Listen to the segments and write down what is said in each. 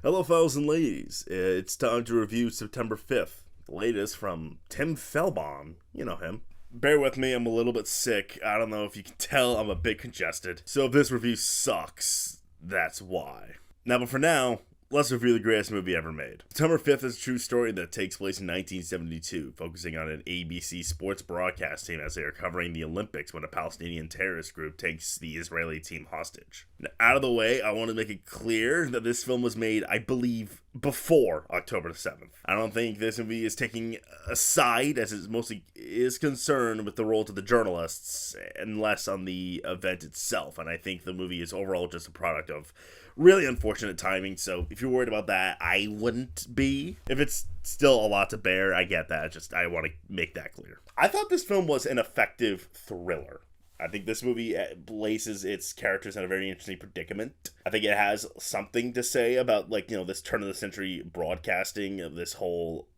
Hello, fellas and ladies. It's time to review September 5th, the latest from Tim Felbaum. You know him. Bear with me, I'm a little bit sick. I don't know if you can tell, I'm a bit congested. So if this review sucks, that's why. But for now, let's review the greatest movie ever made. September 5th is a true story that takes place in 1972, focusing on an ABC sports broadcast team as they are covering the Olympics when a Palestinian terrorist group takes the Israeli team hostage. Now, out of the way, I want to make it clear that this film was made, I believe, before October 7th. I don't think this movie is taking a side, as it mostly is concerned with the role to the journalists, and less on the event itself, and I think the movie is overall just a product of really unfortunate timing, so if you're worried about that, I wouldn't be. If it's still a lot to bear, I get that, I want to make that clear. I thought this film was an effective thriller. I think this movie places its characters in a very interesting predicament. I think it has something to say about, this turn-of-the-century broadcasting of this whole,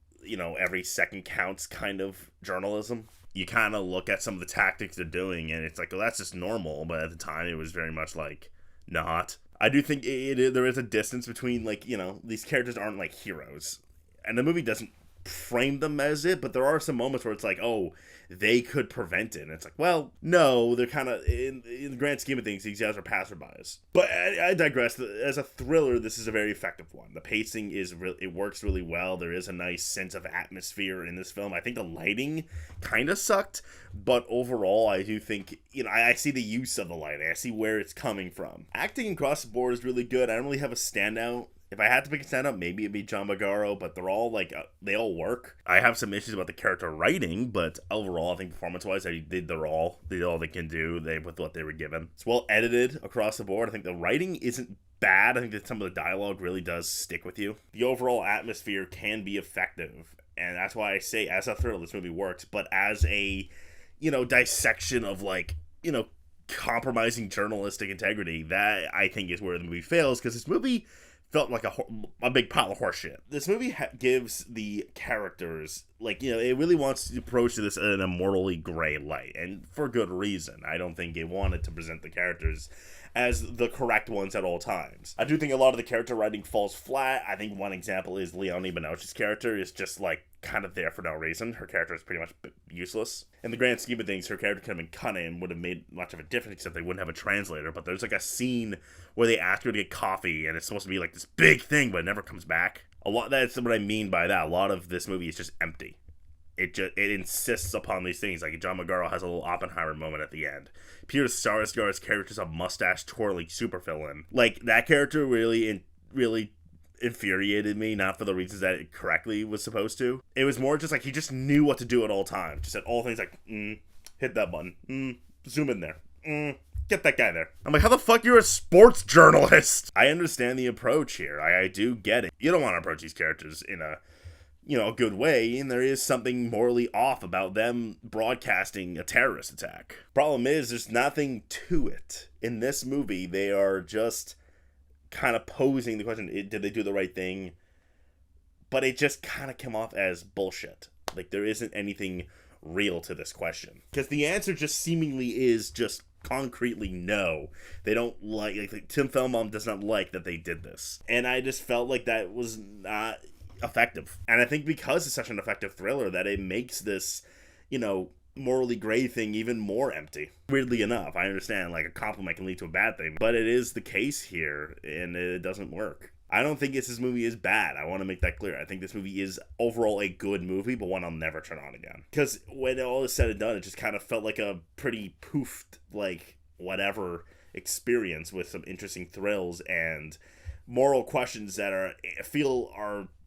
every second counts kind of journalism. You kind of look at some of the tactics they're doing, and it's like, well, that's just normal, but at the time, it was very much not. I do think there is a distance between, these characters aren't, heroes. And the movie doesn't frame them as it, but there are some moments where it's like, oh, they could prevent it. And it's like, well, no, they're kind of, in the grand scheme of things, these guys are passerbys. But I digress. As a thriller, this is a very effective one. The pacing it works really well. There is a nice sense of atmosphere in this film. I think the lighting kind of sucked, but overall, I do think, I see the use of the lighting. I see where it's coming from. Acting across the board is really good. I don't really have a standout. If I had to pick a stand-up, maybe it'd be John Magaro, but they're all, they all work. I have some issues about the character writing, but overall, I think performance-wise, they did all they can do with what they were given. It's well edited across the board. I think the writing isn't bad. I think that some of the dialogue really does stick with you. The overall atmosphere can be effective, and that's why I say, as a thriller, this movie works, but as a, dissection of, compromising journalistic integrity, that, I think, is where the movie fails, because this movie felt like a big pile of horseshit. This movie gives the characters, it really wants to approach this in a morally gray light, and for good reason. I don't think it wanted to present the characters as the correct ones at all times. I do think a lot of the character writing falls flat. I think one example is Leonie Benoche's character is just, kind of there for no reason. Her character is pretty much useless. In the grand scheme of things, her character could have been cut in, would have made much of a difference, except they wouldn't have a translator. But there's, a scene where they ask her to get coffee, and it's supposed to be, this big thing, but it never comes back. That's what I mean by that. A lot of this movie is just empty. It insists upon these things. John Magaro has a little Oppenheimer moment at the end. Peter Sarsgaard's character is a mustache-twirling super villain. That character really infuriated me, not for the reasons that it correctly was supposed to. It was more just he just knew what to do at all times. Just at all things hit that button. Zoom in there. Get that guy there. I'm how the fuck you're a sports journalist? I understand the approach here. I do get it. You don't want to approach these characters in a good way, and there is something morally off about them broadcasting a terrorist attack. Problem is, there's nothing to it. In this movie, they are just kind of posing the question, did they do the right thing? But it just kind of came off as bullshit. There isn't anything real to this question. Because the answer just seemingly is just concretely no. They don't Tim Felbaum does not like that they did this. And I just felt like that was not effective. And I think because it's such an effective thriller that it makes this, morally gray thing even more empty. Weirdly enough, I understand a compliment can lead to a bad thing, but it is the case here, and it doesn't work. I don't think this movie is bad. I want to make that clear. I think this movie is overall a good movie, but one I'll never turn on again. Because when all is said and done, it just kind of felt like a pretty poofed, whatever experience with some interesting thrills and moral questions that are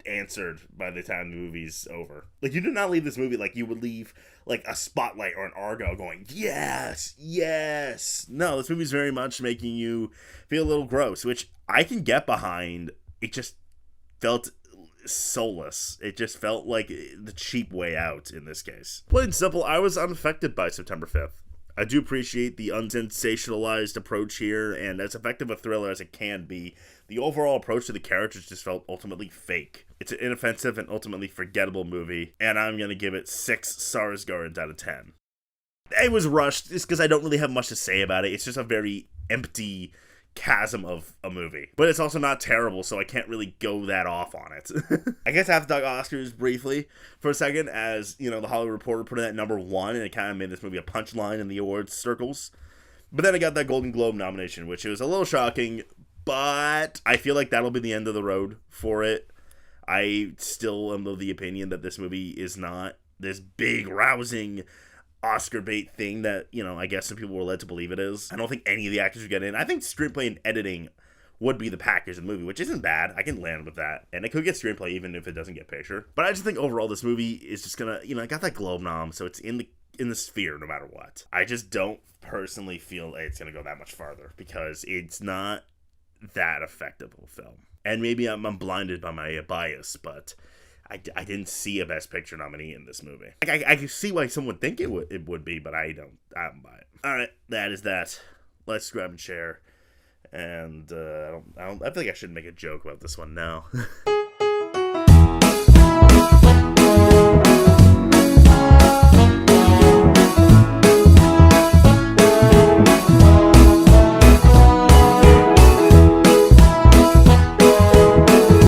answered by the time the movie's over. You do not leave this movie like you would leave a Spotlight or an Argo going, yes. No, this movie's very much making you feel a little gross, which I can get behind. It just felt soulless. It just felt like the cheap way out in this case. Plain and simple, I was unaffected by September 5th. I do appreciate the unsensationalized approach here, and as effective a thriller as it can be, the overall approach to the characters just felt ultimately fake. It's an inoffensive and ultimately forgettable movie, and I'm going to give it 6 Sarsgaards out of 10. It was rushed, just because I don't really have much to say about it. It's just a very empty chasm of a movie. But it's also not terrible, so I can't really go that off on it. I guess I have to talk Oscars briefly for a second, as, you know, the Hollywood Reporter put it at number 1, and it kind of made this movie a punchline in the awards circles. But then I got that Golden Globe nomination, which was a little shocking, but I feel like that'll be the end of the road for it. I still am of the opinion that this movie is not this big, rousing Oscar bait thing that, you know, I guess some people were led to believe it is. I don't think any of the actors would get in. I think screenplay and editing would be the package of the movie, which isn't bad. I can land with that. And it could get screenplay even if it doesn't get picture. But I just think overall this movie is just gonna, you know, I got that Globe nom, so it's in the sphere no matter what. I just don't personally feel it's gonna go that much farther because it's not that effective of a film. And maybe I'm blinded by my bias, but I didn't see a Best Picture nominee in this movie. I can see why someone would think it would be, but I don't buy it. All right, that is that. Let's grab and share. And I feel like I should make a joke about this one now.